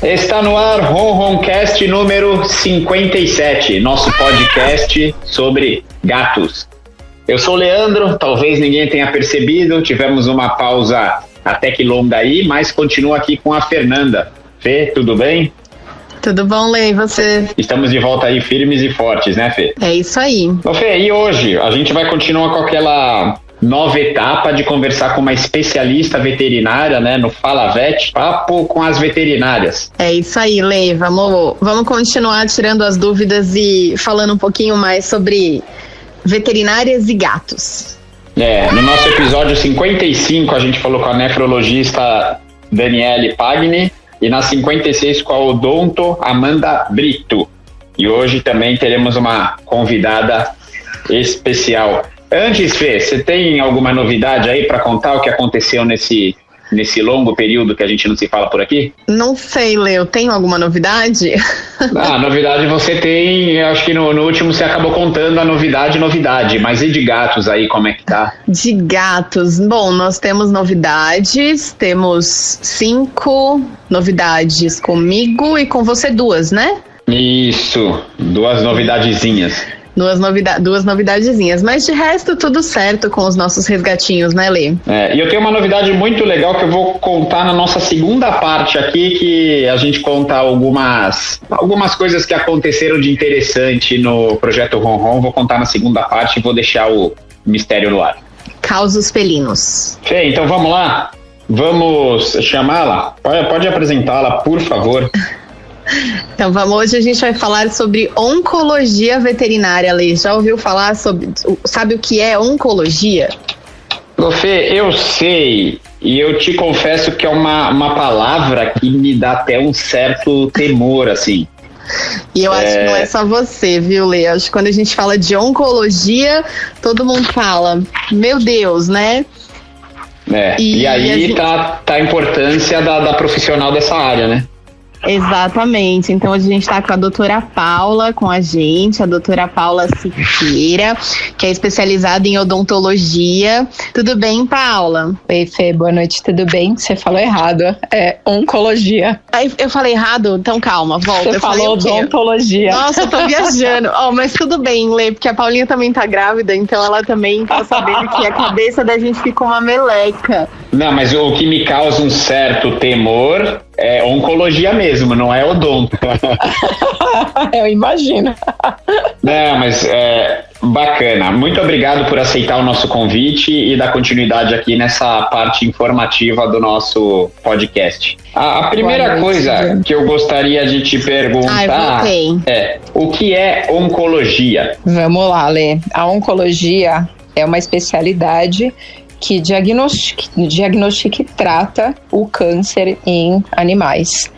Está no ar Ronroncast número 57, nosso podcast sobre gatos. Eu sou o Leandro, talvez ninguém tenha percebido, tivemos uma pausa até que longa aí, mas continuo aqui com a Fernanda. Fê, tudo bem? Tudo bom, Lê, e você? Estamos de volta aí firmes e fortes, né, Fê? É isso aí. Ô, Fê, e hoje a gente vai continuar com aquela nova etapa de conversar com uma especialista veterinária, né, no Fala Vet, papo com as veterinárias. É isso aí, Lê, vamos continuar tirando as dúvidas e falando um pouquinho mais sobre veterinárias e gatos. No nosso episódio 55 a gente falou com a nefrologista Daniele Pagni e na 56 com a odonto Amanda Brito. E hoje também teremos uma convidada especial. Antes, Fê, você tem alguma novidade aí para contar o que aconteceu nesse longo período que a gente não se fala por aqui? Não sei, Leo, tem alguma novidade? Novidade você tem, eu acho que no último você acabou contando a novidade, mas e de gatos aí, como é que tá? De gatos, bom, nós temos novidades, temos 5 novidades comigo e com você 2, né? Isso, 2 novidadezinhas. Duas novidadezinhas, mas de resto tudo certo com os nossos resgatinhos, né, Lê? E eu tenho uma novidade muito legal que eu vou contar na nossa segunda parte aqui, que a gente conta algumas coisas que aconteceram de interessante no Projeto Ronron. Vou contar na segunda parte e vou deixar o mistério no ar. Causos felinos. Fê, então vamos lá? Vamos chamá-la? Pode apresentá-la, por favor. Então hoje a gente vai falar sobre oncologia veterinária, Lê. Já ouviu falar sobre, sabe o que é oncologia? Fê, eu sei, e eu te confesso que é uma palavra que me dá até um certo temor, assim. E eu acho que não é só você, viu, Lê? Acho que quando a gente fala de oncologia, todo mundo fala, meu Deus, né? E aí tá a importância da profissional dessa área, né? Exatamente, então hoje a gente está com a doutora Paula com a gente, a doutora Paula Siqueira, que é especializada em odontologia. Tudo bem, Paula? Oi, Fê, boa noite, tudo bem? Você falou errado, é oncologia. Eu falei errado? Então calma, volta. Você falou odontologia. Nossa, eu tô viajando. Mas tudo bem, Lê, porque a Paulinha também tá grávida, então ela também tá sabendo que a cabeça da gente ficou uma meleca. Não, mas o que me causa um certo temor é oncologia mesmo, não é odonto. Eu imagino. Não, mas bacana. Muito obrigado por aceitar o nosso convite e dar continuidade aqui nessa parte informativa do nosso podcast. A primeira coisa que eu gostaria de te perguntar é o que é oncologia? Vamos lá, Lê. A oncologia é uma especialidade que diagnostica e trata o câncer em animais.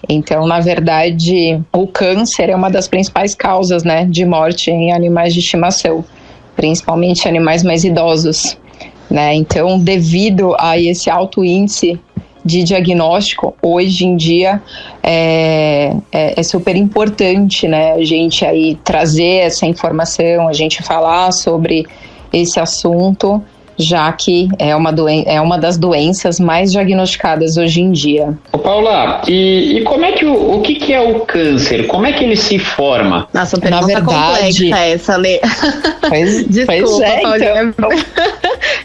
Então, na verdade, o câncer é uma das principais causas, né, de morte em animais de estimação, principalmente animais mais idosos, né? Então, devido a esse alto índice de diagnóstico, hoje em dia é super importante, né, a gente aí trazer essa informação, a gente falar sobre esse assunto, já que é uma das doenças mais diagnosticadas hoje em dia. Ô Paula, e como é que o que é o câncer? Como é que ele se forma? Nossa, pergunta Na verdade, complexa essa, Lê. Desculpa, Paulinha. Então.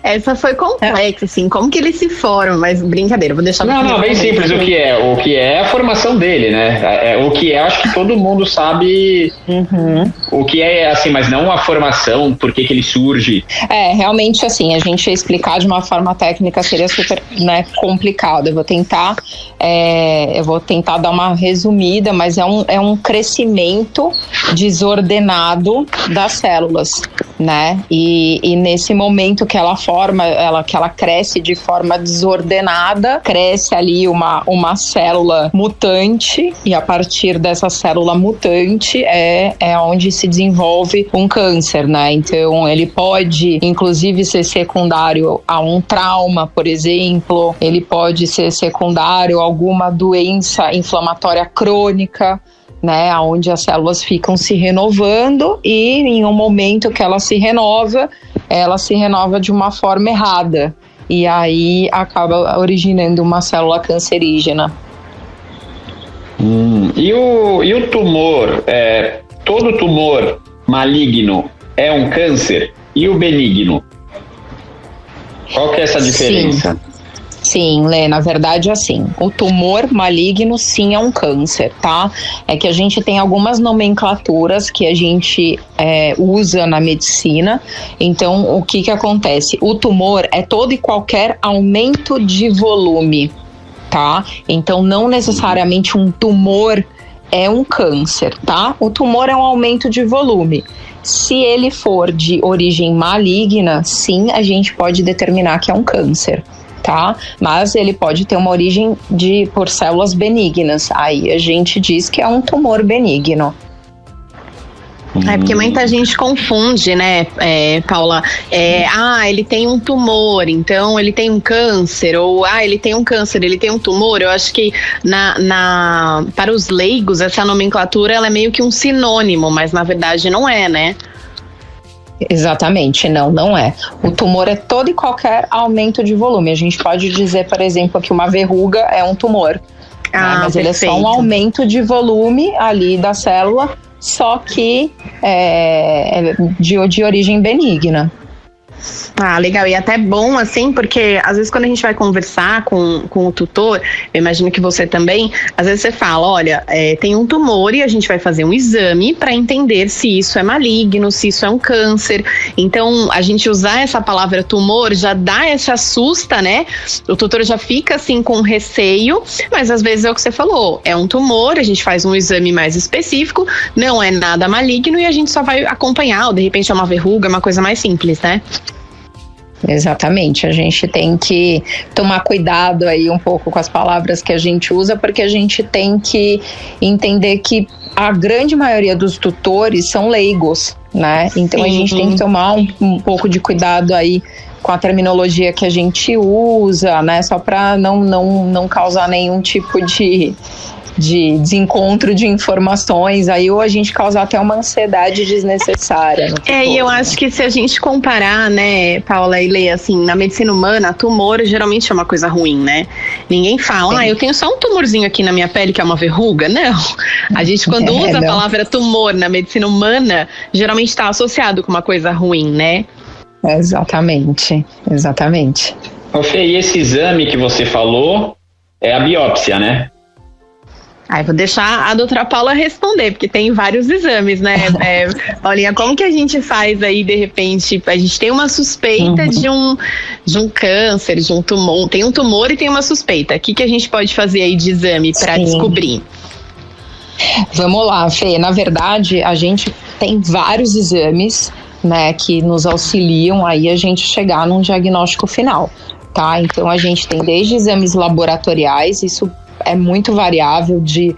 Essa foi complexa, assim, como que ele se forma? Mas brincadeira, vou deixar... Não, bem simples, o que é a formação dele, né? O que é, acho que todo mundo sabe o que é, assim, mas não a formação, por que ele surge. Realmente, assim, a gente explicar de uma forma técnica seria super, né, complicado. Eu vou tentar dar uma resumida, mas é um crescimento desordenado das células, né? E nesse momento que ela cresce de forma desordenada, cresce ali uma célula mutante, e a partir dessa célula mutante é onde se desenvolve um câncer, né? Então ele pode inclusive ser secundário a um trauma, por exemplo, ele pode ser secundário a alguma doença inflamatória crônica, né, onde as células ficam se renovando e em um momento que ela se renova de uma forma errada e aí acaba originando uma célula cancerígena. E o tumor, todo tumor maligno é um câncer? E o benigno? Qual que é essa diferença? Sim, Lê, na verdade, assim, o tumor maligno sim é um câncer, tá? É que a gente tem algumas nomenclaturas que a gente usa na medicina. Então, o que acontece? O tumor é todo e qualquer aumento de volume, tá? Então, não necessariamente um tumor é um câncer, tá? O tumor é um aumento de volume. Se ele for de origem maligna, sim, a gente pode determinar que é um câncer, tá? Mas ele pode ter uma origem por células benignas. Aí a gente diz que é um tumor benigno. Porque muita gente confunde, né, Paula? Ele tem um tumor, então ele tem um câncer, ou ele tem um câncer, ele tem um tumor. Eu acho que para os leigos essa nomenclatura ela é meio que um sinônimo, mas na verdade não é, né? Exatamente, não é. O tumor é todo e qualquer aumento de volume. A gente pode dizer, por exemplo, que uma verruga é um tumor, mas perfeito. ele é só um aumento de volume ali da célula, só que de origem benigna. Legal, e até bom assim, porque às vezes quando a gente vai conversar com o tutor, eu imagino que você também, às vezes você fala, olha, tem um tumor e a gente vai fazer um exame para entender se isso é maligno, se isso é um câncer. Então, a gente usar essa palavra tumor já dá essa assusta, né? O tutor já fica assim com receio, mas às vezes é o que você falou, é um tumor, a gente faz um exame mais específico, não é nada maligno e a gente só vai acompanhar, ou de repente é uma verruga, uma coisa mais simples, né? Exatamente, a gente tem que tomar cuidado aí um pouco com as palavras que a gente usa, porque a gente tem que entender que a grande maioria dos tutores são leigos, né? Então a gente tem que tomar um pouco de cuidado aí com a terminologia que a gente usa, né? Só para não causar nenhum tipo de desencontro de informações, aí ou a gente causa até uma ansiedade desnecessária. E eu acho que se a gente comparar, né, Paula e Lê, assim, na medicina humana, tumor geralmente é uma coisa ruim, né? Ninguém fala, eu tenho só um tumorzinho aqui na minha pele que é uma verruga. Não. A gente quando usa a palavra tumor na medicina humana, geralmente está associado com uma coisa ruim, né? Exatamente. Ô Fê, e esse exame que você falou é a biópsia, né? Vou deixar a doutora Paula responder, porque tem vários exames, né? Paulinha, como que a gente faz aí, de repente, a gente tem uma suspeita de um câncer, de um tumor, tem um tumor e tem uma suspeita. O que a gente pode fazer aí de exame para descobrir? Vamos lá, Fê. Na verdade, a gente tem vários exames, né, que nos auxiliam aí a gente chegar num diagnóstico final, tá? Então, a gente tem desde exames laboratoriais, isso é muito variável de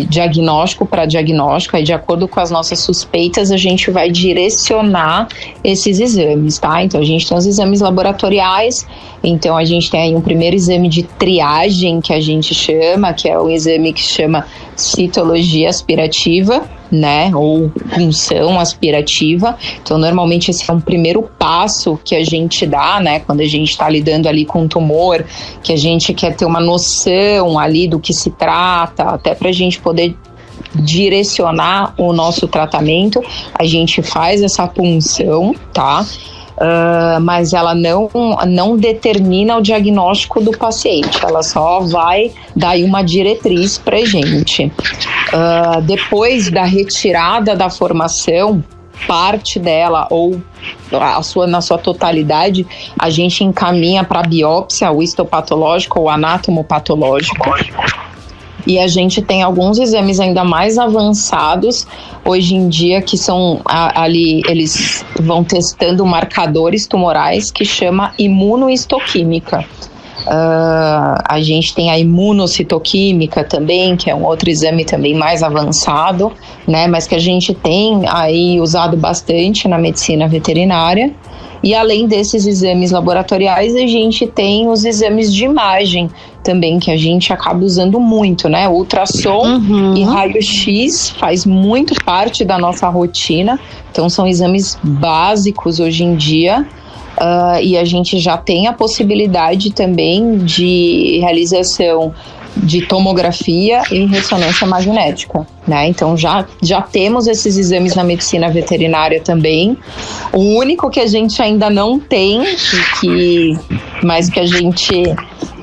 diagnóstico para diagnóstico, aí de acordo com as nossas suspeitas a gente vai direcionar esses exames, tá? Então a gente tem os exames laboratoriais, então a gente tem aí um primeiro exame de triagem que a gente chama, que é um exame que chama citologia aspirativa, né, ou punção aspirativa. Então normalmente esse é um primeiro passo que a gente dá, né, quando a gente está lidando ali com um tumor, que a gente quer ter uma noção ali do que se trata, até para a gente poder direcionar o nosso tratamento, a gente faz essa punção, tá? Mas ela não determina o diagnóstico do paciente, ela só vai dar uma diretriz pra gente. Depois da retirada da formação, parte dela ou na sua totalidade, a gente encaminha para biópsia, o histopatológico ou anatomopatológico. E a gente tem alguns exames ainda mais avançados hoje em dia que são ali, eles vão testando marcadores tumorais que chama imunohistoquímica. A gente tem a imunocitoquímica também, que é um outro exame também mais avançado, né, mas que a gente tem aí usado bastante na medicina veterinária. E além desses exames laboratoriais, a gente tem os exames de imagem também, que a gente acaba usando muito, né? Ultrassom e raio-x faz muito parte da nossa rotina, então são exames básicos hoje em dia. E a gente já tem a possibilidade também de realização de tomografia e ressonância magnética, né? Então já temos esses exames na medicina veterinária também. O único que a gente ainda não tem, mas que a gente,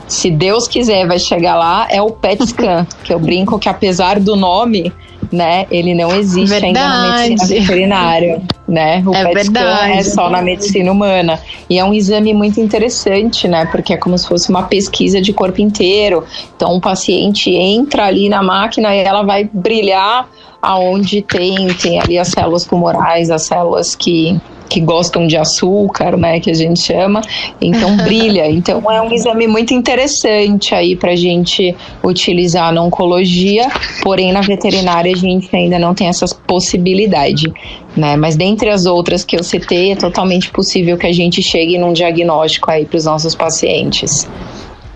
se Deus quiser, vai chegar lá, é o PET scan, que eu brinco que apesar do nome, né, ele não existe ainda na medicina veterinária, né? O PET scan é só na medicina humana. E é um exame muito interessante, né? Porque é como se fosse uma pesquisa de corpo inteiro. Então o paciente entra ali na máquina e ela vai brilhar aonde tem ali as células tumorais, as células que gostam de açúcar, né, que a gente chama, então brilha. Então é um exame muito interessante aí pra gente utilizar na oncologia, porém na veterinária a gente ainda não tem essa possibilidade, né, mas dentre as outras que eu citei, é totalmente possível que a gente chegue num diagnóstico aí pros nossos pacientes.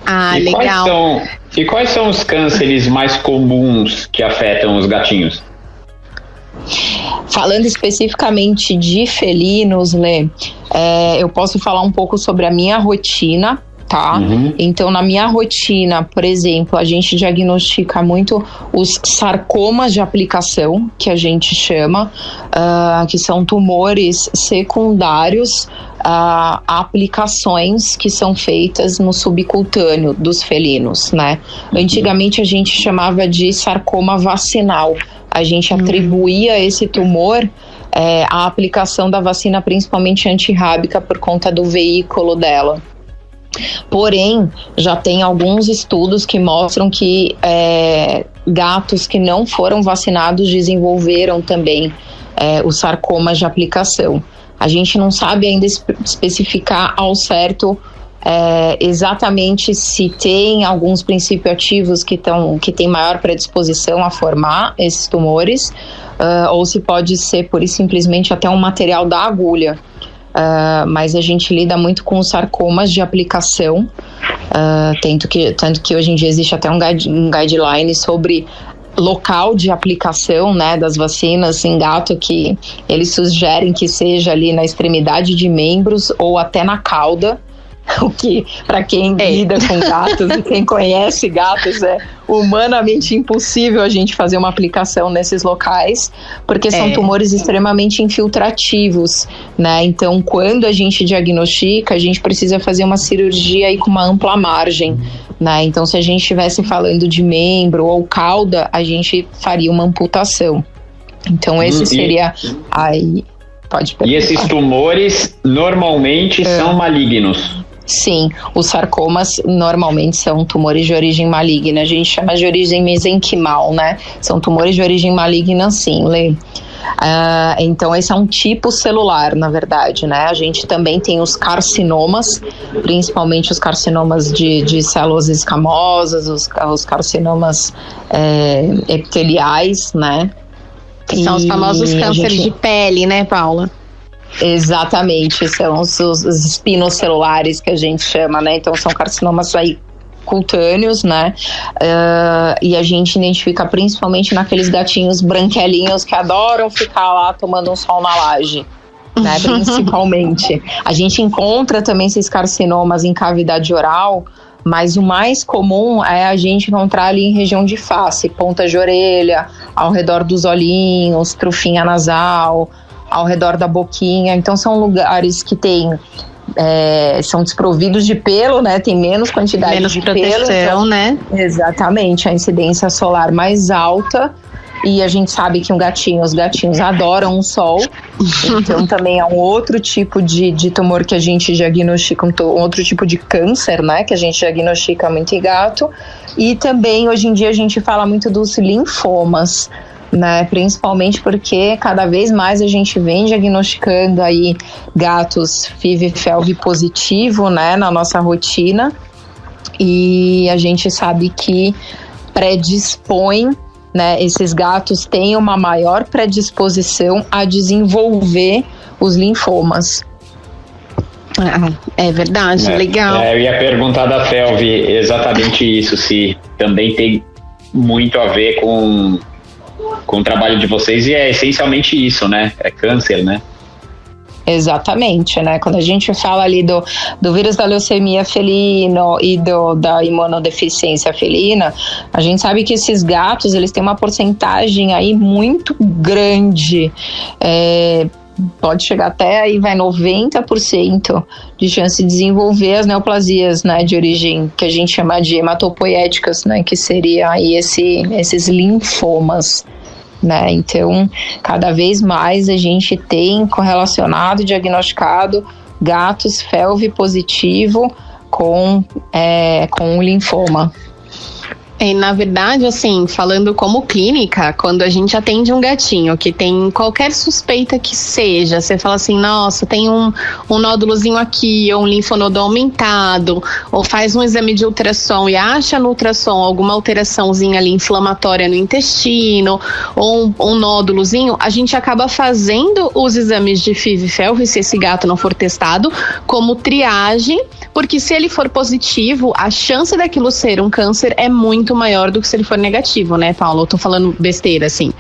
Ah, legal. Quais são os cânceres mais comuns que afetam os gatinhos? Falando especificamente de felinos, Lê, eu posso falar um pouco sobre a minha rotina, tá? Uhum. Então, na minha rotina, por exemplo, a gente diagnostica muito os sarcomas de aplicação, que a gente chama, que são tumores secundários a aplicações que são feitas no subcutâneo dos felinos, né? Antigamente a gente chamava de sarcoma vacinal. A gente atribuía esse tumor à aplicação da vacina, principalmente antirrábica, por conta do veículo dela. Porém, já tem alguns estudos que mostram que gatos que não foram vacinados desenvolveram também os sarcomas de aplicação. A gente não sabe ainda especificar ao certo exatamente se tem alguns princípios ativos que têm maior predisposição a formar esses tumores, ou se pode ser pura e simplesmente até um material da agulha. Mas a gente lida muito com os sarcomas de aplicação, tanto que hoje em dia existe até um guideline sobre local de aplicação, né, das vacinas em gato, que eles sugerem que seja ali na extremidade de membros ou até na cauda, o que para quem lida com gatos e quem conhece gatos é humanamente impossível a gente fazer uma aplicação nesses locais, porque são tumores extremamente infiltrativos, né? Então, quando a gente diagnostica, a gente precisa fazer uma cirurgia aí com uma ampla margem, né? Então, se a gente estivesse falando de membro ou cauda, a gente faria uma amputação. Então, esse seria aí. Pode perguntar. E esses tumores normalmente são malignos? Sim, os sarcomas normalmente são tumores de origem maligna. A gente chama de origem mesenquimal, né? São tumores de origem maligna, sim, Lê. Então esse é um tipo celular, na verdade, né? A gente também tem os carcinomas, principalmente os carcinomas de células escamosas, os carcinomas epiteliais, né? Que são os famosos cânceres de pele, né, Paula? Exatamente, são os espinocelulares que a gente chama, né? Então são carcinomas aí cutâneos, né? E a gente identifica principalmente naqueles gatinhos branquelinhos que adoram ficar lá tomando um sol na laje, né? Principalmente. A gente encontra também esses carcinomas em cavidade oral, mas o mais comum é a gente encontrar ali em região de face, ponta de orelha, ao redor dos olhinhos, trufinha nasal, ao redor da boquinha. Então são lugares que são desprovidos de pelo, né? Tem menos quantidade de proteção, pelo, então, né? Exatamente, a incidência solar mais alta. E a gente sabe que os gatinhos adoram o sol, então também é um outro tipo de tumor que a gente diagnostica, um outro tipo de câncer, né, que a gente diagnostica muito em gato. E também hoje em dia a gente fala muito dos linfomas, né, principalmente porque cada vez mais a gente vem diagnosticando aí gatos FIV-FeLV positivo, né, na nossa rotina, e a gente sabe que predispõe, né, esses gatos têm uma maior predisposição a desenvolver os linfomas. É verdade, legal. Eu ia perguntar da FeLV exatamente isso, se também tem muito a ver com o trabalho de vocês, e é essencialmente isso, né? É câncer, né? Exatamente, né? Quando a gente fala ali do vírus da leucemia felino e da imunodeficiência felina, a gente sabe que esses gatos, eles têm uma porcentagem aí muito grande, pode chegar até aí, 90% de chance de desenvolver as neoplasias, né, de origem que a gente chama de hematopoéticas, né, que seria aí esses linfomas. Né? Então, cada vez mais a gente tem correlacionado, diagnosticado gatos FeLV positivo com linfoma. E, na verdade, assim, falando como clínica, quando a gente atende um gatinho que tem qualquer suspeita que seja, você fala assim, nossa, tem um nódulozinho aqui, ou um linfonodo aumentado, ou faz um exame de ultrassom e acha no ultrassom alguma alteraçãozinha ali inflamatória no intestino, ou um nódulozinho, a gente acaba fazendo os exames de FIV e FeLV, se esse gato não for testado, como triagem, porque se ele for positivo, a chance daquilo ser um câncer é muito maior do que se ele for negativo, né, Paulo? Eu tô falando besteira, assim.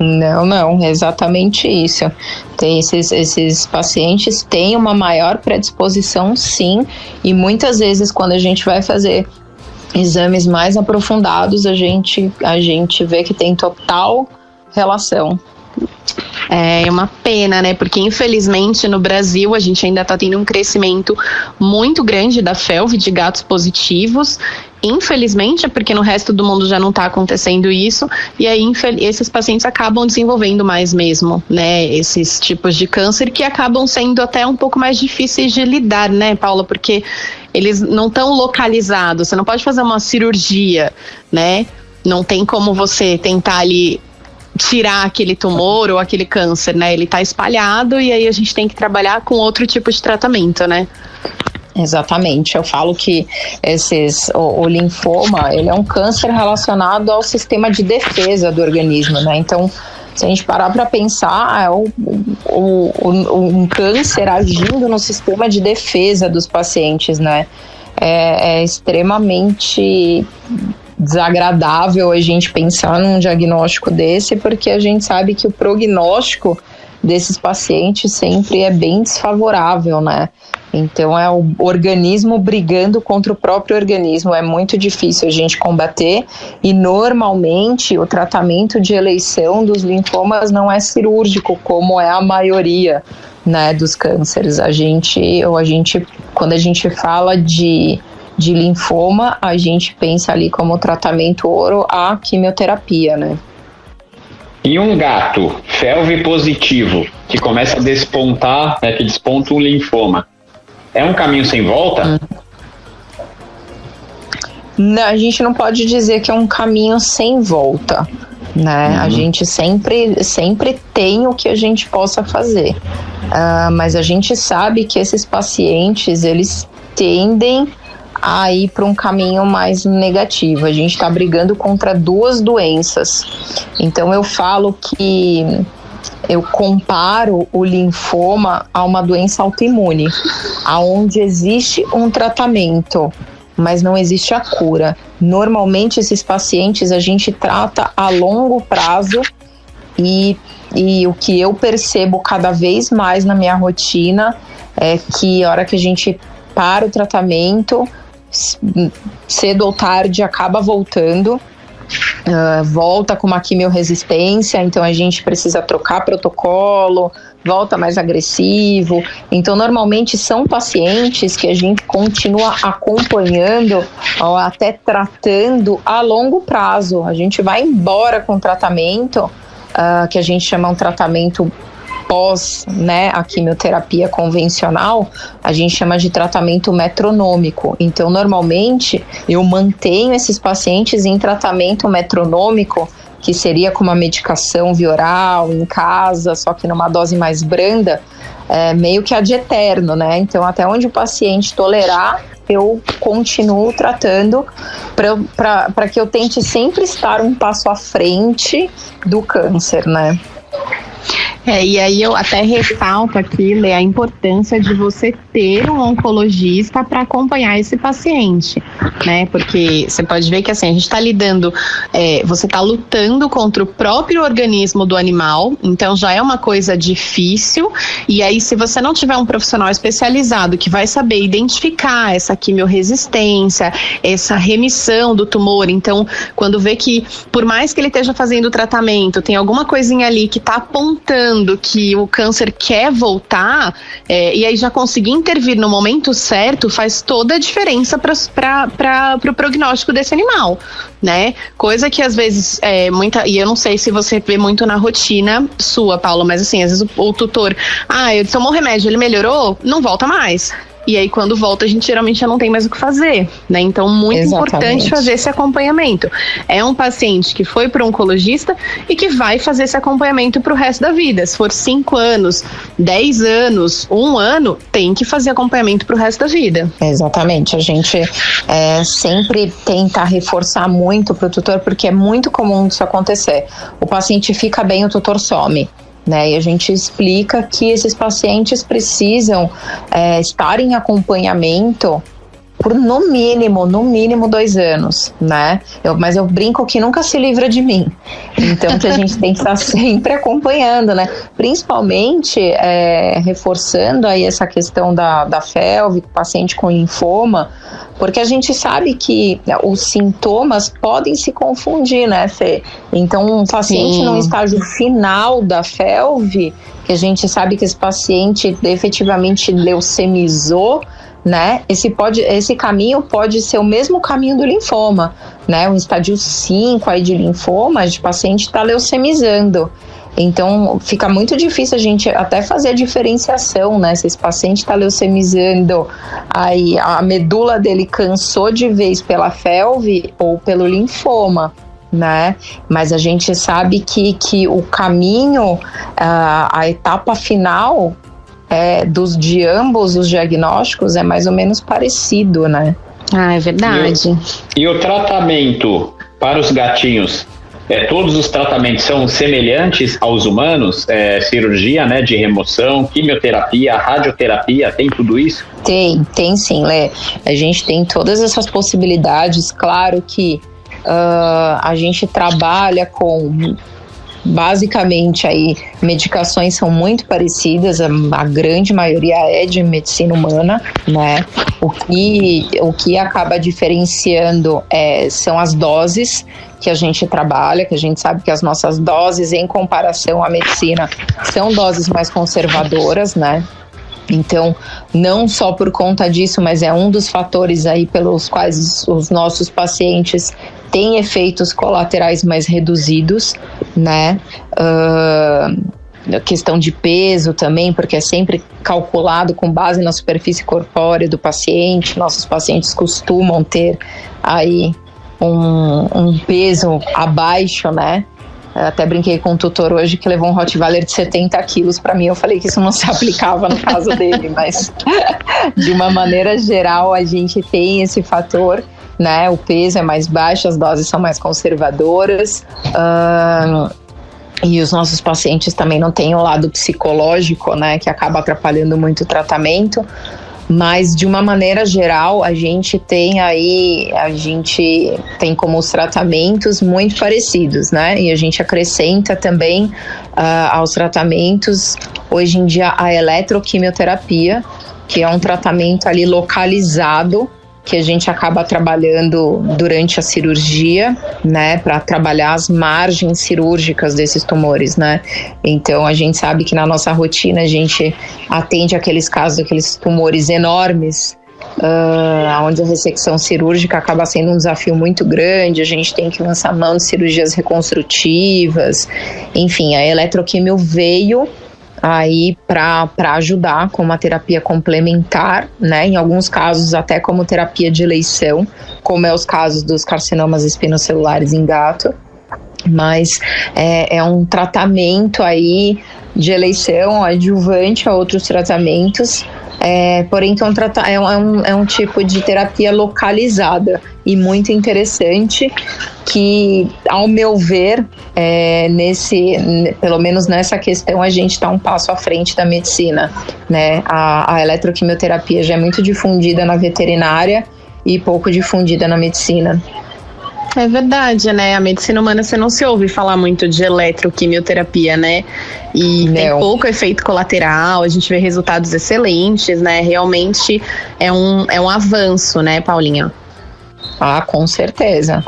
Não, é exatamente isso. Tem esses pacientes têm uma maior predisposição, sim, e muitas vezes quando a gente vai fazer exames mais aprofundados, a gente vê que tem total relação. É uma pena, né? Porque infelizmente no Brasil a gente ainda está tendo um crescimento muito grande da FeLV, de gatos positivos. Infelizmente, porque no resto do mundo já não está acontecendo isso, e aí esses pacientes acabam desenvolvendo mais mesmo, né? Esses tipos de câncer que acabam sendo até um pouco mais difíceis de lidar, né, Paula? Porque eles não estão localizados, você não pode fazer uma cirurgia, né? Não tem como você tentar ali tirar aquele tumor ou aquele câncer, né? Ele está espalhado e aí a gente tem que trabalhar com outro tipo de tratamento, né? Exatamente, eu falo que o linfoma, ele é um câncer relacionado ao sistema de defesa do organismo, né? Então, se a gente parar para pensar, um câncer agindo no sistema de defesa dos pacientes, né? É extremamente desagradável a gente pensar num diagnóstico desse, porque a gente sabe que o prognóstico desses pacientes sempre é bem desfavorável, né? Então é o organismo brigando contra o próprio organismo, é muito difícil a gente combater, e normalmente o tratamento de eleição dos linfomas não é cirúrgico, como é a maioria, né, dos cânceres. Quando a gente fala de linfoma, a gente pensa ali como tratamento ouro a quimioterapia, né? E um gato FeLV positivo que começa a despontar, né, que desponta um linfoma, é um caminho sem volta? Não, a gente não pode dizer que é um caminho sem volta, né? A gente sempre tem o que a gente possa fazer, mas a gente sabe que esses pacientes, eles tendem a ir para um caminho mais negativo. A gente está brigando contra duas doenças. Então eu falo que eu comparo o linfoma a uma doença autoimune, aonde existe um tratamento, mas não existe a cura. Normalmente esses pacientes a gente trata a longo prazo, e o que eu percebo cada vez mais na minha rotina é que a hora que a gente para o tratamento, cedo ou tarde acaba voltando, volta com uma quimioresistência, então a gente precisa trocar protocolo, volta mais agressivo. Então normalmente são pacientes que a gente continua acompanhando, ou até tratando a longo prazo. A gente vai embora com tratamento, que a gente chama um tratamento pós, né, a quimioterapia convencional, a gente chama de tratamento metronômico. Então, normalmente, eu mantenho esses pacientes em tratamento metronômico, que seria com uma medicação via oral, em casa, só que numa dose mais branda, meio que ad eterno, né? Então, até onde o paciente tolerar, eu continuo tratando para que eu tente sempre estar um passo à frente do câncer, né? E aí eu até ressalto aqui, Lê, a importância de você ter um oncologista para acompanhar esse paciente, né? Porque você pode ver que assim, a gente está lidando, você está lutando contra o próprio organismo do animal, então já é uma coisa difícil, e aí se você não tiver um profissional especializado que vai saber identificar essa quimiorresistência, essa remissão do tumor, então quando vê que por mais que ele esteja fazendo o tratamento, tem alguma coisinha ali que está apontando que o câncer quer voltar, e aí já conseguir intervir no momento certo faz toda a diferença para o prognóstico desse animal, né? Coisa que às vezes e eu não sei se você vê muito na rotina sua, Paula, mas assim, às vezes o tutor, ele tomou remédio, ele melhorou, não volta mais. E aí, quando volta, a gente geralmente já não tem mais o que fazer, né? Então, muito importante fazer esse acompanhamento. É um paciente que foi para o oncologista e que vai fazer esse acompanhamento para o resto da vida. Se for 5 anos, 10 anos, 1 ano, tem que fazer acompanhamento para o resto da vida. Exatamente. A gente sempre tenta reforçar muito para o tutor, porque é muito comum isso acontecer. O paciente fica bem, o tutor some. Né, e a gente explica que esses pacientes precisam estar em acompanhamento por no mínimo 2 anos, né? Mas eu brinco que nunca se livra de mim. Então, que a gente tem que estar sempre acompanhando, né? Principalmente reforçando aí essa questão da FeLV, paciente com linfoma, porque a gente sabe que os sintomas podem se confundir, né, Fê? Então, um paciente num estágio final da FeLV, que a gente sabe que esse paciente efetivamente leucemizou, né? Esse caminho pode ser o mesmo caminho do linfoma, né? Um estádio 5 aí de linfoma, o paciente está leucemizando. Então, fica muito difícil a gente até fazer a diferenciação, né? Se esse paciente está leucemizando, aí a medula dele cansou de vez pela FeLV ou pelo linfoma, né? Mas a gente sabe que o caminho, a etapa final de ambos os diagnósticos é mais ou menos parecido, né? É verdade. E o tratamento para os gatinhos? Todos os tratamentos são semelhantes aos humanos? Cirurgia, né, de remoção, quimioterapia, radioterapia, tem tudo isso? Tem sim, Lê. A gente tem todas essas possibilidades. Claro que a gente trabalha com... Basicamente, aí, medicações são muito parecidas, a grande maioria é de medicina humana, né? O que acaba diferenciando são as doses que a gente trabalha, que a gente sabe que as nossas doses, em comparação à medicina, são doses mais conservadoras, né? Então, não só por conta disso, mas é um dos fatores aí pelos quais os nossos pacientes têm efeitos colaterais mais reduzidos, né? Questão de peso também, porque é sempre calculado com base na superfície corpórea do paciente. Nossos pacientes costumam ter aí um peso abaixo, né? Eu até brinquei com um tutor hoje que levou um Rottweiler de 70 quilos para mim. Eu falei que isso não se aplicava no caso dele, mas de uma maneira geral a gente tem esse fator, né? O peso é mais baixo, as doses são mais conservadoras, e os nossos pacientes também não têm o lado psicológico, né? Que acaba atrapalhando muito o tratamento. Mas, de uma maneira geral, a gente tem como os tratamentos muito parecidos, né? E a gente acrescenta também aos tratamentos, hoje em dia, a eletroquimioterapia, que é um tratamento ali localizado, que a gente acaba trabalhando durante a cirurgia, né, para trabalhar as margens cirúrgicas desses tumores, né. Então a gente sabe que na nossa rotina a gente atende aqueles casos, aqueles tumores enormes, onde a ressecção cirúrgica acaba sendo um desafio muito grande. A gente tem que lançar mão de cirurgias reconstrutivas, enfim, a eletroquimio veio aí para ajudar com uma terapia complementar, né, em alguns casos até como terapia de eleição, como é os casos dos carcinomas espinocelulares em gato, mas é um tratamento aí de eleição adjuvante a outros tratamentos, porém que é um tipo de terapia localizada e muito interessante, que, ao meu ver, pelo menos nessa questão, a gente está um passo à frente da medicina, né? A eletroquimioterapia já é muito difundida na veterinária e pouco difundida na medicina. É verdade, né? A medicina humana você não se ouve falar muito de eletroquimioterapia, né? E tem pouco efeito colateral, a gente vê resultados excelentes, né? Realmente é um avanço, né, Paulinha? Ah, com certeza.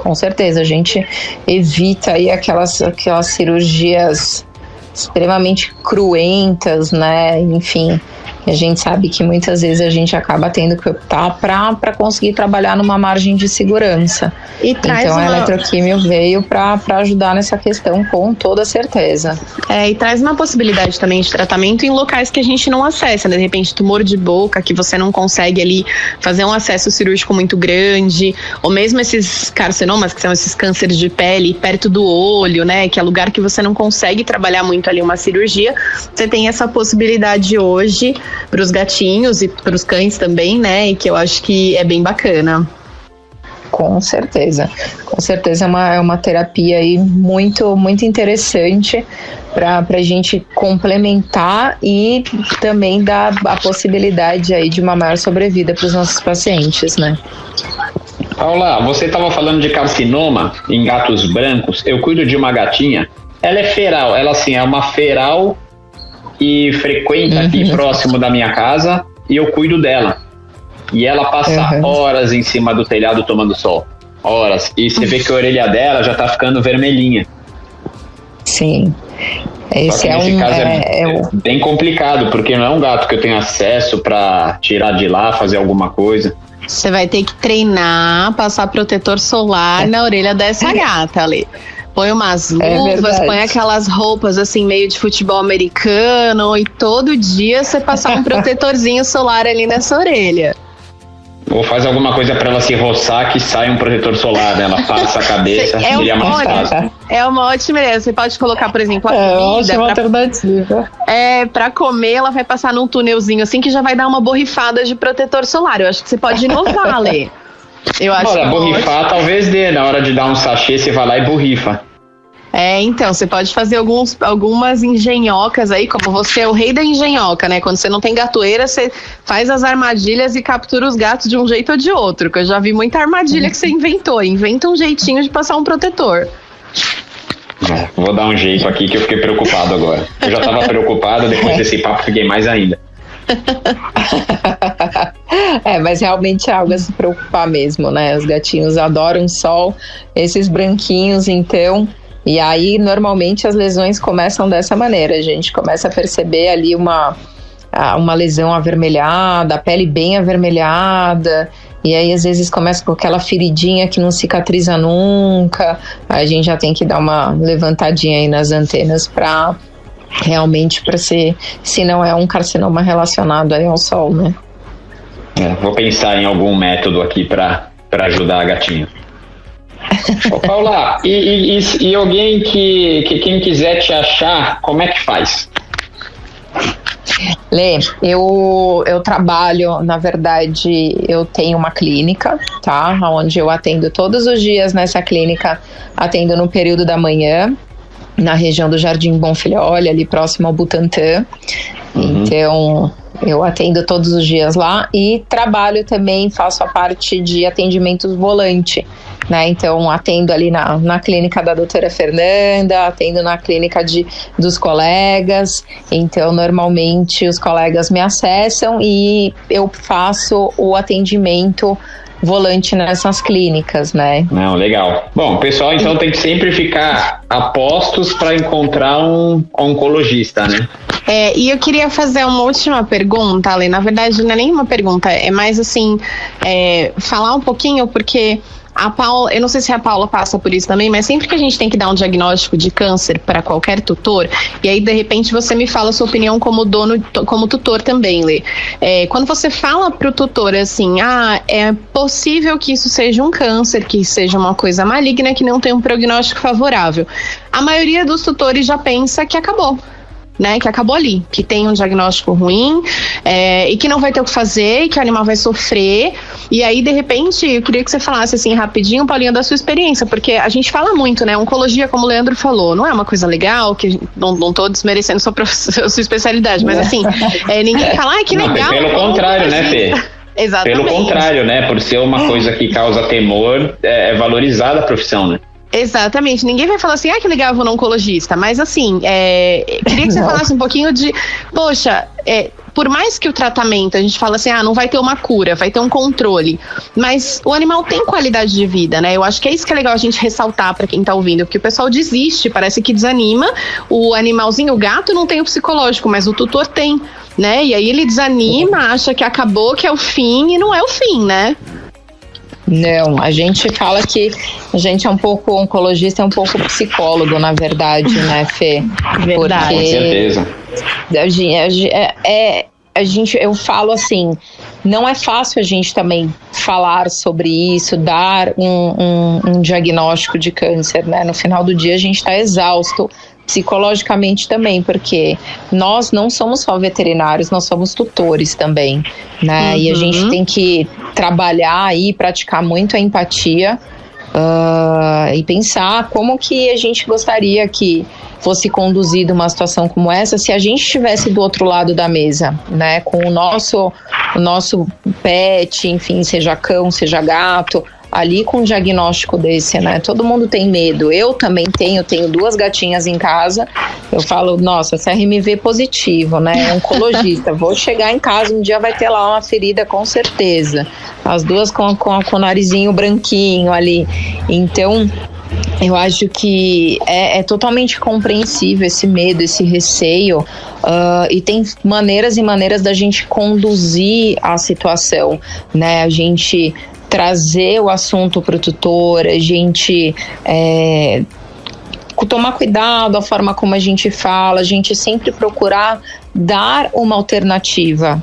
A gente evita aí aquelas cirurgias extremamente cruentas, né? Enfim, a gente sabe que muitas vezes a gente acaba tendo que optar para conseguir trabalhar numa margem de segurança. Então a eletroquimio veio para ajudar nessa questão, com toda certeza. E traz uma possibilidade também de tratamento em locais que a gente não acessa, né? De repente tumor de boca, que você não consegue ali fazer um acesso cirúrgico muito grande, ou mesmo esses carcinomas, que são esses cânceres de pele perto do olho, né? Que é lugar que você não consegue trabalhar muito ali uma cirurgia. Você tem essa possibilidade hoje para os gatinhos e para os cães também, né? E que eu acho que é bem bacana. Com certeza é uma terapia aí muito, muito interessante para a gente complementar e também dar a possibilidade aí de uma maior sobrevida para os nossos pacientes, né? Paula, você estava falando de carcinoma em gatos brancos. Eu cuido de uma gatinha, ela é feral, ela assim é uma feral e frequenta aqui próximo da minha casa, e eu cuido dela. E ela passa horas em cima do telhado tomando sol. Horas. E você vê que a orelha dela já tá ficando vermelhinha. Sim. Esse nesse caso é bem complicado, porque não é um gato que eu tenho acesso para tirar de lá, fazer alguma coisa. Você vai ter que treinar, passar protetor solar na orelha dessa gata ali. Põe umas luvas, põe aquelas roupas assim meio de futebol americano, e todo dia você passar um protetorzinho solar ali nessa orelha. Ou faz alguma coisa para ela se roçar que sai um protetor solar, né? Ela passa a cabeça, seria mais fácil. É uma ótima ideia. Você pode colocar, por exemplo, a comida. É uma alternativa. Para comer, ela vai passar num túnelzinho assim que já vai dar uma borrifada de protetor solar. Eu acho que você pode inovar, Lê. Olha, borrifar talvez dê. Na hora de dar um sachê, você vai lá e borrifa. Então, você pode fazer algumas engenhocas aí, como você é o rei da engenhoca, né? Quando você não tem gatoeira, você faz as armadilhas e captura os gatos de um jeito ou de outro, que eu já vi muita armadilha que você inventou. Inventa um jeitinho de passar um protetor. Vou dar um jeito aqui que eu fiquei preocupado agora. Eu já estava preocupado, depois desse papo fiquei mais ainda. Mas realmente é algo a se preocupar mesmo, né? Os gatinhos adoram sol, esses branquinhos, então... E aí, normalmente, as lesões começam dessa maneira. A gente começa a perceber ali uma lesão avermelhada, a pele bem avermelhada. E aí, às vezes, começa com aquela feridinha que não cicatriza nunca. Aí a gente já tem que dar uma levantadinha aí nas antenas para realmente, se não é um carcinoma relacionado aí ao sol, né? Vou pensar em algum método aqui para ajudar a gatinha. Ô, Paula, e alguém que quem quiser te achar, como é que faz? Lê, eu trabalho, na verdade, eu tenho uma clínica, tá? Onde eu atendo todos os dias nessa clínica, atendo no período da manhã, na região do Jardim Bonfilhole, ali próximo ao Butantã. Então, eu atendo todos os dias lá e trabalho também, faço a parte de atendimentos volante, né? Então, atendo ali na clínica da doutora Fernanda, atendo na clínica dos colegas. Então, normalmente, os colegas me acessam e eu faço o atendimento volante nessas clínicas, né? Não, legal. Bom, o pessoal então tem que sempre ficar a postos para encontrar um oncologista, né? E eu queria fazer uma última pergunta, Ale. Na verdade, não é nenhuma pergunta, é mais assim, falar um pouquinho, porque a Paula, eu não sei se a Paula passa por isso também, mas sempre que a gente tem que dar um diagnóstico de câncer para qualquer tutor, e aí de repente você me fala a sua opinião como como tutor também, Lê. Quando você fala pro tutor assim, é possível que isso seja um câncer, que seja uma coisa maligna, que não tem um prognóstico favorável, a maioria dos tutores já pensa que acabou. né, que acabou ali, que tem um diagnóstico ruim, e que não vai ter o que fazer, e que o animal vai sofrer. E aí, de repente, eu queria que você falasse assim rapidinho, Paulinha, da sua experiência, porque a gente fala muito, né, oncologia, como o Leandro falou, não é uma coisa legal, que não tô desmerecendo sua especialidade, mas assim, ninguém fala, que legal. Pelo contrário, né, Fê? Exatamente. Pelo contrário, né, por ser uma coisa que causa temor, é valorizada a profissão, né? Exatamente, ninguém vai falar assim, que legal, eu vou no oncologista, mas assim, queria que você falasse um pouquinho de, poxa, por mais que o tratamento, a gente fala assim, não vai ter uma cura, vai ter um controle, mas o animal tem qualidade de vida, né? Eu acho que é isso que é legal a gente ressaltar para quem tá ouvindo, porque o pessoal desiste, parece que desanima, o animalzinho, o gato não tem o psicológico, mas o tutor tem, né? E aí ele desanima, acha que acabou, que é o fim, e não é o fim, né? Não, a gente fala que a gente é um pouco oncologista, é um pouco psicólogo, na verdade, né, Fê? Verdade. Com certeza. Eu falo assim, não é fácil a gente também falar sobre isso, dar um diagnóstico de câncer, né? No final do dia a gente está exausto, psicologicamente também, porque nós não somos só veterinários, nós somos tutores também, né? E a gente tem que trabalhar e praticar muito a empatia e pensar como que a gente gostaria que fosse conduzida uma situação como essa se a gente estivesse do outro lado da mesa, né? Com o nosso pet, enfim, seja cão, seja gato, ali com um diagnóstico desse, né? Todo mundo tem medo. Eu também tenho 2 gatinhas em casa. Eu falo, nossa, CRMV positivo, né? Oncologista. Vou chegar em casa, um dia vai ter lá uma ferida, com certeza. As 2 com o narizinho branquinho ali. Então, eu acho que é totalmente compreensível esse medo, esse receio, e tem maneiras e maneiras da gente conduzir a situação, né? A gente trazer o assunto para o tutor, a gente tomar cuidado a forma como a gente fala, a gente sempre procurar dar uma alternativa.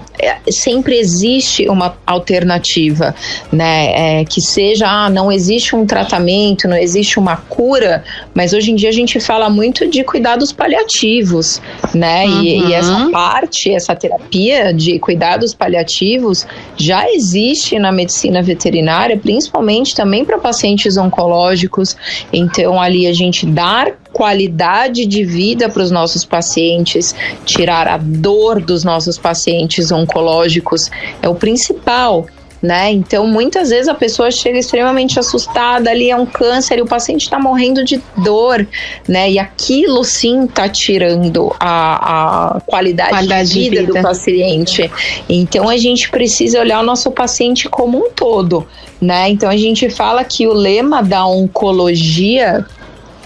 Sempre existe uma alternativa, né? Que seja, não existe um tratamento, não existe uma cura, mas hoje em dia a gente fala muito de cuidados paliativos, né? E essa parte, essa terapia de cuidados paliativos já existe na medicina veterinária, principalmente também para pacientes oncológicos. Então ali a gente dar qualidade de vida para os nossos pacientes, tirar a dor dos nossos pacientes oncológicos é o principal, né? Então muitas vezes a pessoa chega extremamente assustada, ali é um câncer e o paciente está morrendo de dor, né? E aquilo sim está tirando a qualidade de vida do paciente. Então a gente precisa olhar o nosso paciente como um todo, né? Então a gente fala que o lema da oncologia,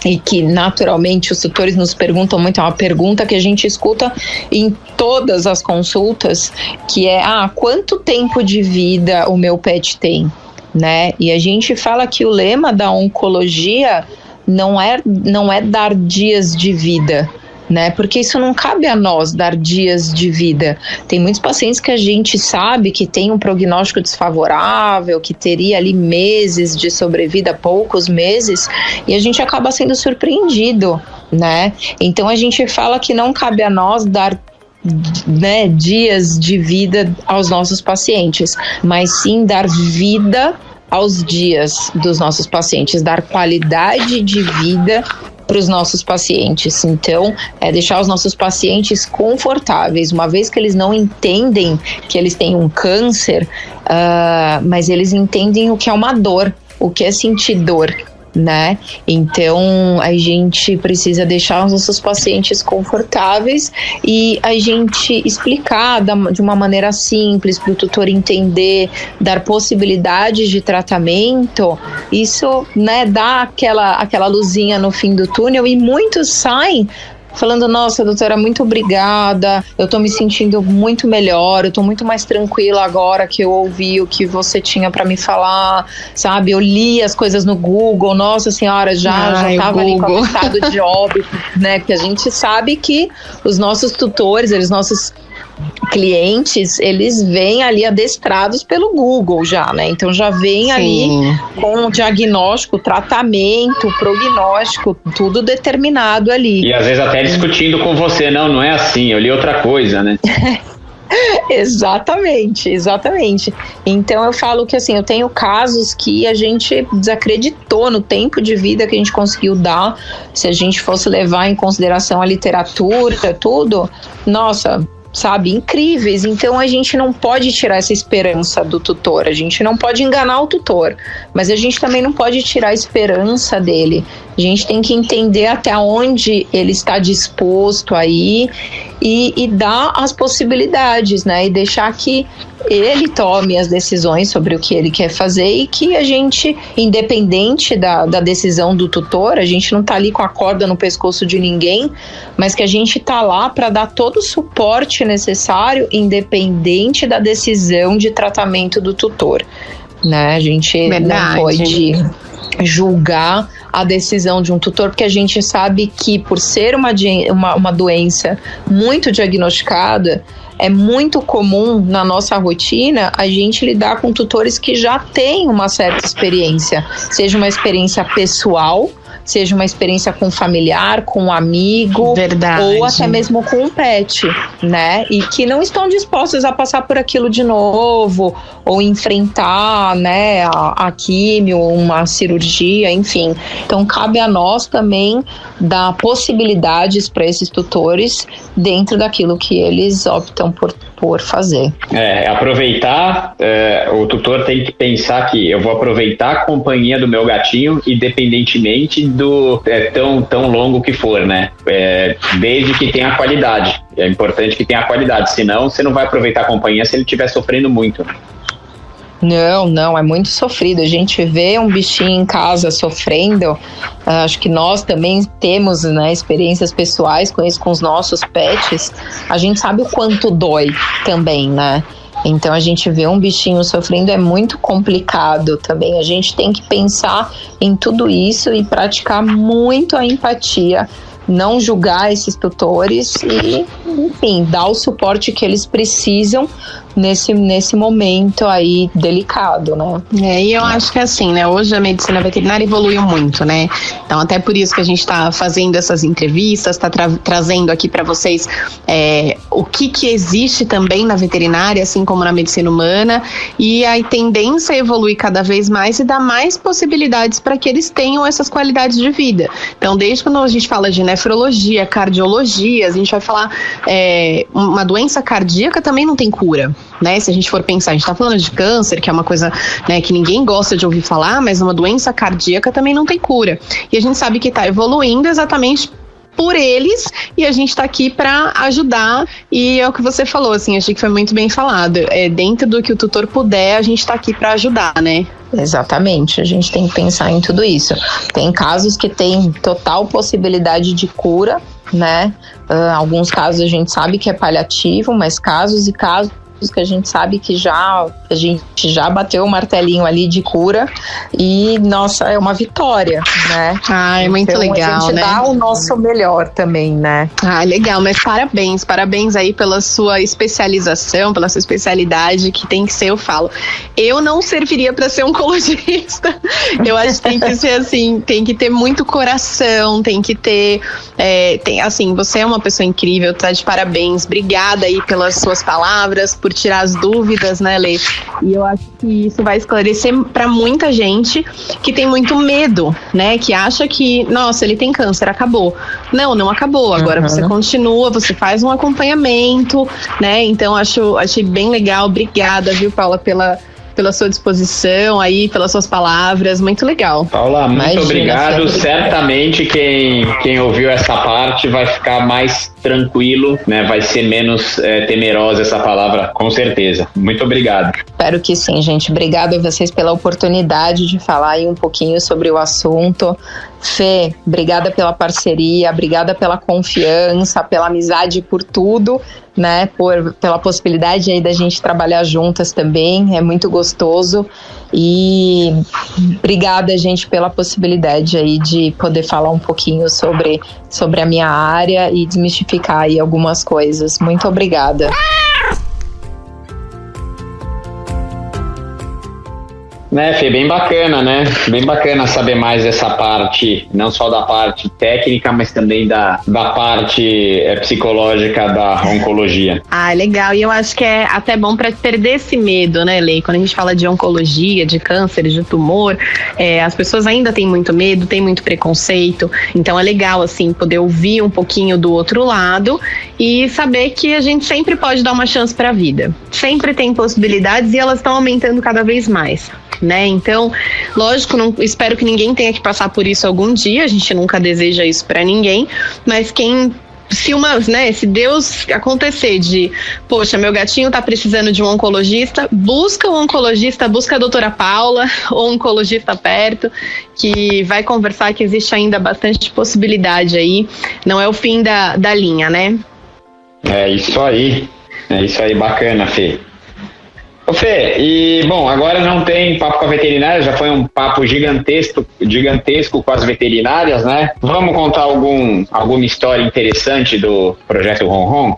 e que naturalmente os tutores nos perguntam muito, é uma pergunta que a gente escuta em todas as consultas, que é, quanto tempo de vida o meu pet tem, né? E a gente fala que o lema da oncologia não é dar dias de vida, né? Porque isso não cabe a nós dar dias de vida. Tem muitos pacientes que a gente sabe que tem um prognóstico desfavorável, que teria ali meses de sobrevida, poucos meses, e a gente acaba sendo surpreendido, né? Então a gente fala que não cabe a nós dar, né, dias de vida aos nossos pacientes, mas sim dar vida aos dias dos nossos pacientes, dar qualidade de vida para os nossos pacientes. Então, deixar os nossos pacientes confortáveis, uma vez que eles não entendem que eles têm um câncer, mas eles entendem o que é uma dor, o que é sentir dor, né? Então a gente precisa deixar os nossos pacientes confortáveis e a gente explicar de uma maneira simples para o tutor entender, dar possibilidades de tratamento. Isso, né, dá aquela luzinha no fim do túnel, e muitos saem falando, nossa, doutora, muito obrigada, eu tô me sentindo muito melhor, eu tô muito mais tranquila agora que eu ouvi o que você tinha pra me falar, sabe? Eu li as coisas no Google, nossa senhora, já tava ali com o estado de óbito, né? Que a gente sabe que os nossos tutores, nossos clientes, eles vêm ali adestrados pelo Google já, né? Então já vem ali com o diagnóstico, tratamento, prognóstico, tudo determinado ali. E às vezes até discutindo com você, não é assim, eu li outra coisa, né? Exatamente. Então eu falo que assim, eu tenho casos que a gente desacreditou no tempo de vida que a gente conseguiu dar, se a gente fosse levar em consideração a literatura, tudo, nossa, sabe, incríveis. Então a gente não pode tirar essa esperança do tutor, a gente não pode enganar o tutor, mas a gente também não pode tirar a esperança dele. A gente tem que entender até onde ele está disposto a ir e dar as possibilidades, né? E deixar que ele tome as decisões sobre o que ele quer fazer e que a gente, independente da decisão do tutor, a gente não tá ali com a corda no pescoço de ninguém, mas que a gente tá lá para dar todo o suporte necessário, independente da decisão de tratamento do tutor, né? A gente não pode julgar a decisão de um tutor, porque a gente sabe que por ser uma doença muito diagnosticada, é muito comum na nossa rotina a gente lidar com tutores que já têm uma certa experiência, seja uma experiência pessoal, seja uma experiência com familiar, com um amigo, ou até mesmo com um pet, né? E que não estão dispostos a passar por aquilo de novo, ou enfrentar, né, a químio, uma cirurgia, enfim. Então cabe a nós também dar possibilidades para esses tutores dentro daquilo que eles optam por fazer. Aproveitar, o tutor tem que pensar que eu vou aproveitar a companhia do meu gatinho, independentemente do tão longo que for, né? Desde que tenha qualidade. É importante que tenha qualidade, senão você não vai aproveitar a companhia se ele estiver sofrendo muito. Não, é muito sofrido. A gente vê um bichinho em casa sofrendo, acho que nós também temos, né, experiências pessoais com isso, com os nossos pets. A gente sabe o quanto dói também, né? Então a gente vê um bichinho sofrendo, é muito complicado também. A gente tem que pensar em tudo isso e praticar muito a empatia, não julgar esses tutores e, enfim, dar o suporte que eles precisam nesse momento aí delicado, né? E eu acho que assim, né, hoje a medicina veterinária evoluiu muito, né? Então até por isso que a gente está fazendo essas entrevistas, está trazendo aqui para vocês o que existe também na veterinária, assim como na medicina humana, e a tendência é evoluir cada vez mais e dar mais possibilidades para que eles tenham essas qualidades de vida. Então desde quando a gente fala de nefrologia, cardiologia, a gente vai falar uma doença cardíaca também não tem cura, né? Se a gente for pensar, a gente tá falando de câncer, que é uma coisa, né, que ninguém gosta de ouvir falar, mas uma doença cardíaca também não tem cura. E a gente sabe que tá evoluindo exatamente por eles, e a gente tá aqui para ajudar, e é o que você falou, assim, achei que foi muito bem falado. Dentro do que o tutor puder, a gente tá aqui para ajudar, né? Exatamente, a gente tem que pensar em tudo isso. Tem casos que tem total possibilidade de cura, né? Alguns casos a gente sabe que é paliativo, mas casos e casos que a gente sabe que a gente já bateu o martelinho ali de cura e, nossa, é uma vitória, né? É muito então, legal, a gente dá o nosso melhor também, né? Legal, mas parabéns aí pela sua especialização, pela sua especialidade, que tem que ser, eu falo. Eu não serviria para ser oncologista. Eu acho que tem que ser assim, tem que ter muito coração, tem que ter, assim, você é uma pessoa incrível, tá de parabéns, obrigada aí pelas suas palavras, por tirar as dúvidas, né, Lê? E eu acho que isso vai esclarecer para muita gente que tem muito medo, né? Que acha que, nossa, ele tem câncer, acabou. Não acabou. Agora você continua, você faz um acompanhamento, né? Então achei bem legal. Obrigada, viu, Paula, pela sua disposição aí, pelas suas palavras, muito legal. Paula, muito obrigado. Certamente quem ouviu essa parte vai ficar mais tranquilo, né? Vai ser menos temerosa essa palavra, com certeza. Muito obrigado. Espero que sim, gente. Obrigado a vocês pela oportunidade de falar aí um pouquinho sobre o assunto. Fê, obrigada pela parceria, obrigada pela confiança, pela amizade, por tudo, né? Pela possibilidade aí da gente trabalhar juntas também, é muito gostoso. E obrigada, gente, pela possibilidade aí de poder falar um pouquinho sobre a minha área e desmistificar aí algumas coisas. Muito obrigada. Né, Fê, bem bacana, né? Bem bacana saber mais dessa parte, não só da parte técnica, mas também da parte psicológica da oncologia. Ah, legal. E eu acho que é até bom para perder esse medo, né, Lei? Quando a gente fala de oncologia, de câncer, de tumor, as pessoas ainda têm muito medo, têm muito preconceito. Então é legal, assim, poder ouvir um pouquinho do outro lado e saber que a gente sempre pode dar uma chance para a vida. Sempre tem possibilidades e elas estão aumentando cada vez mais. Né? Então, lógico, espero que ninguém tenha que passar por isso algum dia, a gente nunca deseja isso para ninguém, mas se Deus acontecer de, poxa, meu gatinho tá precisando de um oncologista, busca um oncologista, busca a doutora Paula, ou um oncologista perto, que vai conversar, que existe ainda bastante possibilidade aí, não é o fim da linha, né? É isso aí, bacana, Fê. Ô Fê, e bom, agora não tem papo com a veterinária, já foi um papo gigantesco com as veterinárias, né? Vamos contar alguma história interessante do Projeto Ronron?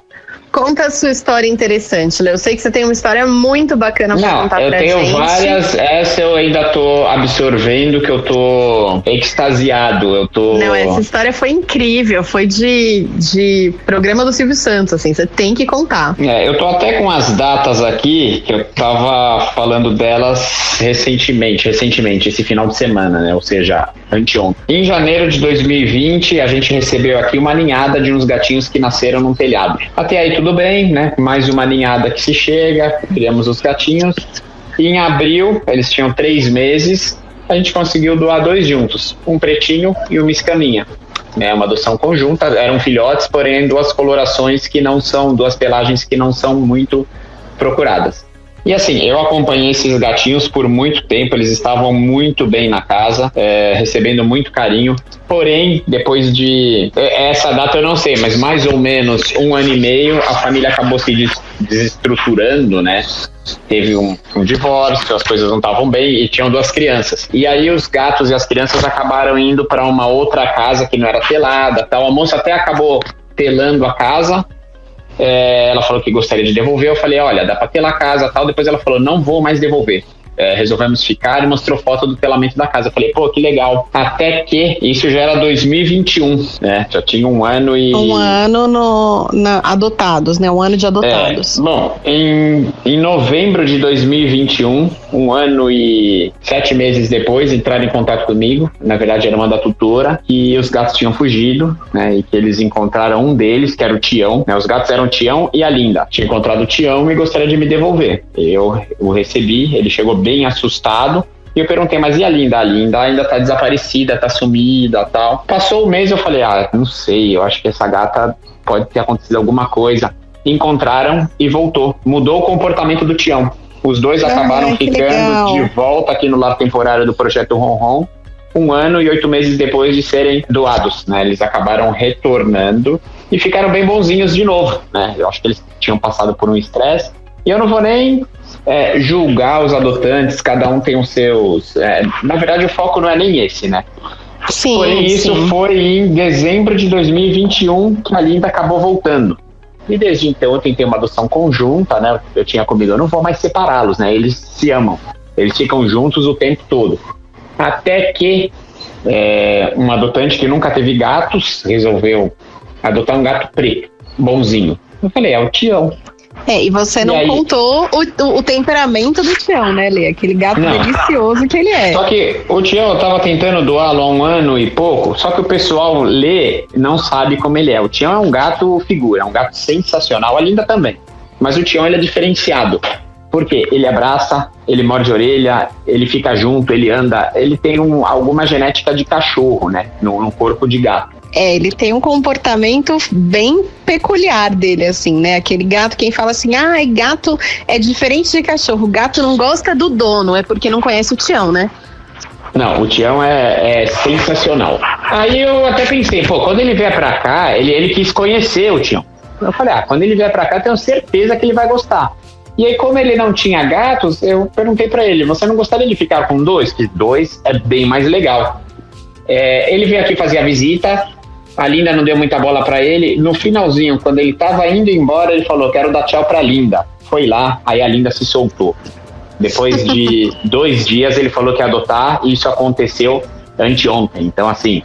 Conta a sua história interessante, Léo. Eu sei que você tem uma história muito bacana pra contar pra gente. Eu tenho várias, essa eu ainda tô absorvendo, que eu tô extasiado, Não, essa história foi incrível, foi de programa do Silvio Santos, assim, você tem que contar. Eu tô até com as datas aqui, que eu tava falando delas recentemente, esse final de semana, né, ou seja, anteontem. Em janeiro de 2020, a gente recebeu aqui uma ninhada de uns gatinhos que nasceram num telhado. Até aí tudo bem, né? Mais uma ninhada que se chega, criamos os gatinhos. E em abril, eles tinham 3 meses, a gente conseguiu doar 2 juntos, um pretinho e uma escaminha. Uma adoção conjunta, eram filhotes, porém 2 colorações que não são, 2 pelagens que não são muito procuradas. E assim, eu acompanhei esses gatinhos por muito tempo, eles estavam muito bem na casa, recebendo muito carinho. Porém, depois de... essa data eu não sei, mas mais ou menos 1 ano e meio, a família acabou se desestruturando, né? Teve um divórcio, as coisas não estavam bem e tinham 2 crianças. E aí os gatos e as crianças acabaram indo para uma outra casa que não era telada, tal. A moça até acabou telando a casa. Ela falou que gostaria de devolver, eu falei, olha, dá pra telar a casa, tal. Depois ela falou, não vou mais devolver. Resolvemos ficar e mostrou foto do telamento da casa. Eu falei, pô, que legal. Até que isso já era 2021, né? Já tinha 1 ano e... 1 ano adotados, né? 1 ano de adotados. Bom, em novembro de 2021, 1 ano e 7 meses depois, entraram em contato comigo. Na verdade, era uma da tutora. E os gatos tinham fugido, né? E que eles encontraram um deles, que era o Tião. Né? Os gatos eram o Tião e a Linda. Tinha encontrado o Tião e gostaria de me devolver. Eu o recebi, ele chegou bem assustado, e eu perguntei, mas e a Linda? A Linda ainda tá desaparecida, tá sumida, tal. Passou o mês, eu falei, não sei, eu acho que essa gata pode ter acontecido alguma coisa. Encontraram e voltou, mudou o comportamento do Tião. Os 2 acabaram ficando de volta aqui no lar temporário do Projeto Ronron, 1 ano e 8 meses depois de serem doados, né? Eles acabaram retornando e ficaram bem bonzinhos de novo, né? Eu acho que eles tinham passado por um estresse, e eu não vou nem julgar os adotantes, cada um tem os seus... na verdade, o foco não é nem esse, né? Sim, porém, isso foi em dezembro de 2021 que a Linda acabou voltando. E desde então eu tentei uma adoção conjunta, né? Eu tinha comigo, eu não vou mais separá-los, né? Eles se amam, eles ficam juntos o tempo todo. Até que um adotante que nunca teve gatos resolveu adotar um gato preto, bonzinho. Eu falei, é o Tião. E você não contou o temperamento do Tião, né, Lê? Aquele gato delicioso que ele é. Só que o Tião, eu tava tentando doá-lo há 1 ano e pouco, só que o pessoal não sabe como ele é. O Tião é um gato figura, é um gato sensacional, a Linda também. Mas o Tião, ele é diferenciado. Por quê? Ele abraça, ele morde a orelha, ele fica junto, ele anda, ele tem alguma genética de cachorro, né, no corpo de gato. Ele tem um comportamento bem peculiar dele, assim, né? Aquele gato, quem fala assim, gato é diferente de cachorro, gato não gosta do dono, é porque não conhece o Tião, né? Não, o Tião é sensacional. Aí eu até pensei, quando ele vier pra cá, ele quis conhecer o Tião. Eu falei, quando ele vier pra cá, tenho certeza que ele vai gostar. E aí, como ele não tinha gatos, eu perguntei pra ele, você não gostaria de ficar com 2? Que 2 é bem mais legal. Ele veio aqui fazer a visita, a Linda não deu muita bola pra ele. No finalzinho, quando ele tava indo embora, ele falou, quero dar tchau pra Linda. Foi lá, aí a Linda se soltou. Depois de 2 dias ele falou que ia adotar, e isso aconteceu anteontem. Então, assim,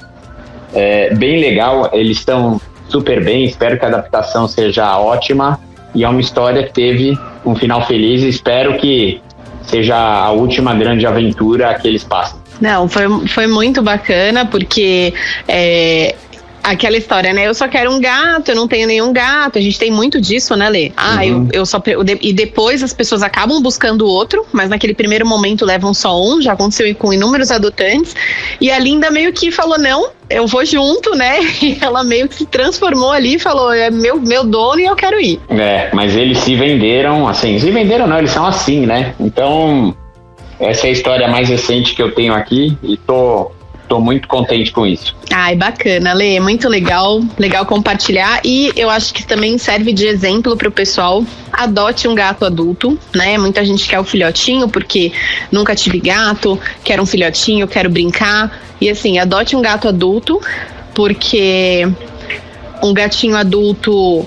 bem legal, eles estão super bem, espero que a adaptação seja ótima, e é uma história que teve um final feliz, e espero que seja a última grande aventura que eles passam. Não, foi muito bacana, porque aquela história, né? Eu só quero um gato, eu não tenho nenhum gato. A gente tem muito disso, né, Lê? E depois as pessoas acabam buscando outro, mas naquele primeiro momento levam só um. Já aconteceu com inúmeros adotantes. E a Linda meio que falou, não, eu vou junto, né? E ela meio que se transformou ali e falou, é meu dono e eu quero ir. Mas eles se venderam, assim, não, eles são assim, né? Então, essa é a história mais recente que eu tenho aqui, e tô muito contente com isso. Ai, bacana, Lê, muito legal compartilhar, e eu acho que também serve de exemplo para o pessoal. Adote um gato adulto, né? Muita gente quer o filhotinho porque nunca tive gato, quero um filhotinho, quero brincar, e assim, adote um gato adulto, porque um gatinho adulto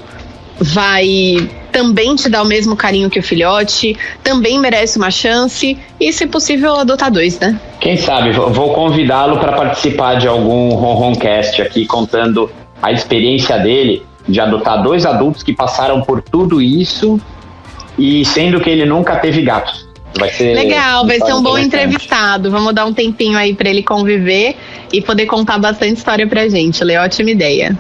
vai também te dar o mesmo carinho que o filhote, também merece uma chance, e se possível adotar 2, né? Quem sabe, vou convidá-lo para participar de algum Ronroncast aqui, contando a experiência dele de adotar 2 adultos que passaram por tudo isso, e sendo que ele nunca teve gatos. Vai ser legal, vai ser um bom entrevistado. Vamos dar um tempinho aí para ele conviver e poder contar bastante história pra gente. Lê, ótima ideia.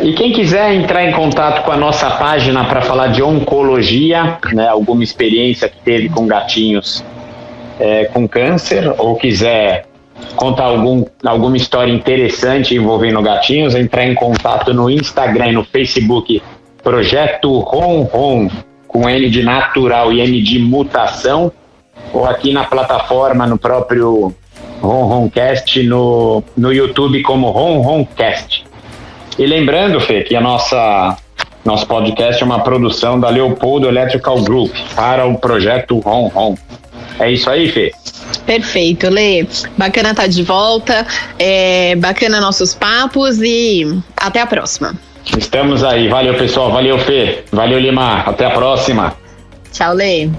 E quem quiser entrar em contato com a nossa página para falar de oncologia, né, alguma experiência que teve com gatinhos com câncer, ou quiser contar alguma história interessante envolvendo gatinhos, entrar em contato no Instagram e no Facebook, Projeto Ronron, com N de natural e M de mutação, ou aqui na plataforma, no próprio Ronroncast, no YouTube como Ronroncast. E lembrando, Fê, que nosso podcast é uma produção da Leopoldo Electrical Group para o Projeto Ronron. É isso aí, Fê? Perfeito, Lê. Bacana estar de volta, bacana nossos papos, e até a próxima. Estamos aí. Valeu, pessoal. Valeu, Fê. Valeu, Lima. Até a próxima. Tchau, Lê.